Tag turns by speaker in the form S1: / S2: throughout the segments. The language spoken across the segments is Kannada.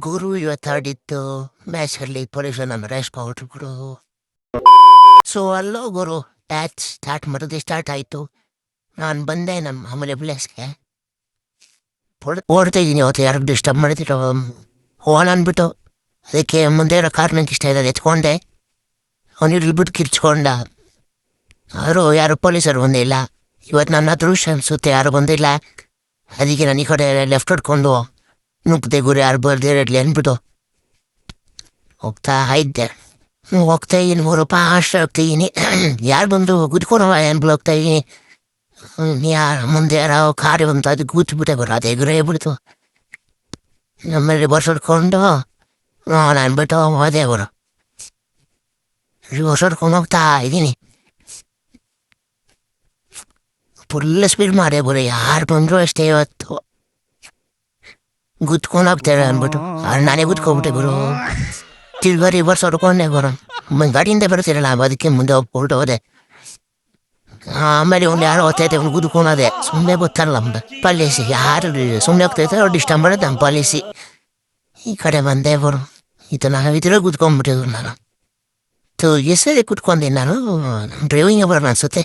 S1: ಗುರು ಇವತ್ತಾಡಿತ್ತು ಮ್ಯಾಚಲ್ಲಿ ಪೊಲೀಸರು ನನ್ನ ರೆಸ್ಟ್ ಮಾಡ್ಬಿಟ್ರು ಗುರು. ಸೊ ಅಲ್ಲೋ ಗುರು ಮ್ಯಾಚ್ ಸ್ಟಾರ್ಟ್ ಆಯಿತು. ನಾನು ಬಂದೆ ನಮ್ಮ ಮಾಮೂಲಿ ಪ್ಲೇಸ್ಗೆ ಓಡ್ತಾ ಇದ್ದೀನಿ. ಅವತ್ತು ಯಾರು ಡಿಸ್ಟರ್ಬ್ ಮಾಡಿದ್ರು ಹೋಗೋಣ ಅಂದ್ಬಿಟ್ಟು ಅದಕ್ಕೆ ಮುಂದೆ ಇರೋ ಕಾರ್ ನಂಗೆ ಇಷ್ಟ ಇದೆ ಎತ್ಕೊಂಡೆ. ಅವನು ಇಲ್ಬಿಟ್ಟು ಕಿರ್ಚ್ಕೊಂಡ. ಆದರೂ ಯಾರು ಪೊಲೀಸರು ಬಂದಿಲ್ಲ. ಇವತ್ತು ನನ್ನ ಅದೃಷ್ಟ ಅನಿಸುತ್ತೆ, ಯಾರು ಬಂದಿಲ್ಲ. ಅದಕ್ಕೆ ನಾನು ಈ ಕಡೆ ಲೆಫ್ಟ್ ಹೊಡ್ಕೊಂಡು ನುಗ್ಗದೆ ಗುರು ಯಾರು ಬರ್ದಿರಲಿ ಅಂದ್ಬಿಟ್ಟು ಹೋಗ್ತಾ ಇದ್ದೆ. ಹೋಗ್ತಾ ಇದ್ದೀನಿ ರೂಪಾಯಿ ಅಷ್ಟು ಹೋಗ್ತಾಯಿದ್ದೀನಿ. ಯಾರು ಬಂದು ಗುದ್ಕೊಂಡು ಅನ್ಬಿಟ್ಟು ಹೋಗ್ತಾ ಇದ್ದೀನಿ. ಯಾರು ಮುಂದೆ ಯಾರೋ ಕಾರಿ ಬಂತು, ಅದು ಕೂತ್ಬಿಟ್ಟೆ ಗುರು, ಅದು ಎದುರೇ ಬಿಡ್ತು. ನಮ್ಮಲ್ಲಿ ಬಸ್ ಹೊಡ್ಕೊಂಡು ನಾನು ಅಂದ್ಬಿಟ್ಟು ಹೋದೆ ಗುರು. ಬಸ್ ಹೊಡ್ಕೊಂಡು ಹೋಗ್ತಾ ಇದ್ದೀನಿ. ಫುಲ್ ಸ್ಪೀಡ್ ಮಾಡೇ ಗುರು, ಯಾರು ಬಂದರು ಅಷ್ಟೇ ಇವತ್ತು ಗುದ್ಕೊಂಡು ಹೋಗ್ತಾರೆ ಅಂದ್ಬಿಟ್ಟು ನಾನೇ ಗುದ್ಕೊಂಡ್ಬಿಟ್ಟೆ ಗುರು. ತಿರ್ಗಾ ರಿವರ್ಸ್ ಹೊಡ್ಕೊಂಡೆ ಗುರು. ಗಾಡಿಯಿಂದ ಬರ್ತಿರಲ್ಲ ಅದಕ್ಕೆ ಮುಂದೆ ಹೋಗ್ಬಿಟ್ಟು ಹೋದೆ. ಆಮೇಲೆ ಅವ್ನು ಯಾರು ಹೋಗ್ತೈತೆ ಅವ್ನು ಗುದ್ಕೊಂಡೋದೆ. ಸುಮ್ಮನೆ ಗೊತ್ತಲ್ಲ ನಮ್ದು ಪಾಲಿಸಿ ಯಾರು ಸುಮ್ಮನೆ ಹೋಗ್ತೈತೆ ಅವ್ರು ಡಿಸ್ಟರ್ಬ್ ಮಾಡೋದು ನಮ್ಮ ಪಾಲಿಸಿ. ಈ ಕಡೆ ಬಂದೆ ಗುರು. ನಾವು ಇದ್ರೆ ಗುದ್ಕೊಂಡ್ಬಿಟ್ಟಿದ್ರು ನಾನು. ಎಷ್ಟೇ ಕುತ್ಕೊಂತೀನಿ ನಾನು, ಡ್ರೈವಿಂಗ್ ಬರೋಣ ಅನ್ಸುತ್ತೆ.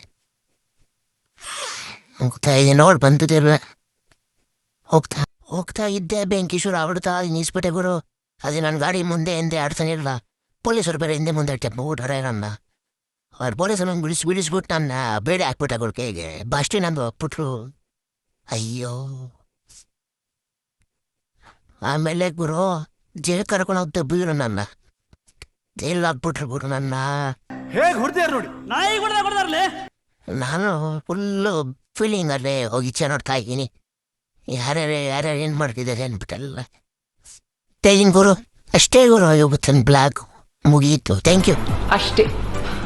S1: ಹೋಗ್ತಾ ಇದ್ದೀನಿ ನೋಡಿ ಬಂದಿದ್ದೆ. ಹೋಗ್ತಾ ಇದ್ದೆ, ಬೆಂಕಿ ಆಡ್ತಾ ನಿಲ್ಸ್ಬಿಟ್ಟೆ ಗುರು. ಅದೇ ನನ್ನ ಗಾಡಿ ಮುಂದೆ ಹಿಂದೆ ಆಡ್ತಾನೆ ಇರಲ್ಲ. ಪೊಲೀಸರು ಬೇರೆ ಹಿಂದೆ ಮುಂದೆ ಊಟರೆ ನನ್ನ ಅವ್ರು ಪೊಲೀಸರು ನಂಗೆ ಬಿಡಿಸ್ಬಿಟ್ಟು ನನ್ನ ಬೇರೆ ಹಾಕ್ಬಿಟ್ಟ ಗುರು ಕೈಗೆ. ಬಸ್ಟಿ ನಂದು ಹಾಕ್ಬಿಟ್ರು. ಅಯ್ಯೋ ಆಮೇಲೆ ಗುರು ಜೈಲ್ ಕರ್ಕೊಂಡು ಹೋಗ್ತಾ ಬೀರು ನನ್ನ ಜೈಲ್ ಹಾಕ್ಬಿಟ್ರು ಗುರು ನನ್ನ. ನಾನು ಫುಲ್ಲು ಫೀಲಿಂಗಲ್ಲೇ ಹೋಗಿ ನೋಡ್ತಾ ಇದ್ದೀನಿ. ಯಾರ್ಯಾರು ಏನು ಮಾಡ್ತಿದ್ದಾರೆ ಅಂದ್ಬಿಟ್ಟಲ್ಲ. ಗುರು ಅಷ್ಟೇ ಗುರು. ಇವತ್ತಿನ ಬ್ಲಾಗ್ ಮುಗಿಯಿತು. ಥ್ಯಾಂಕ್ ಯು
S2: ಅಷ್ಟೇ.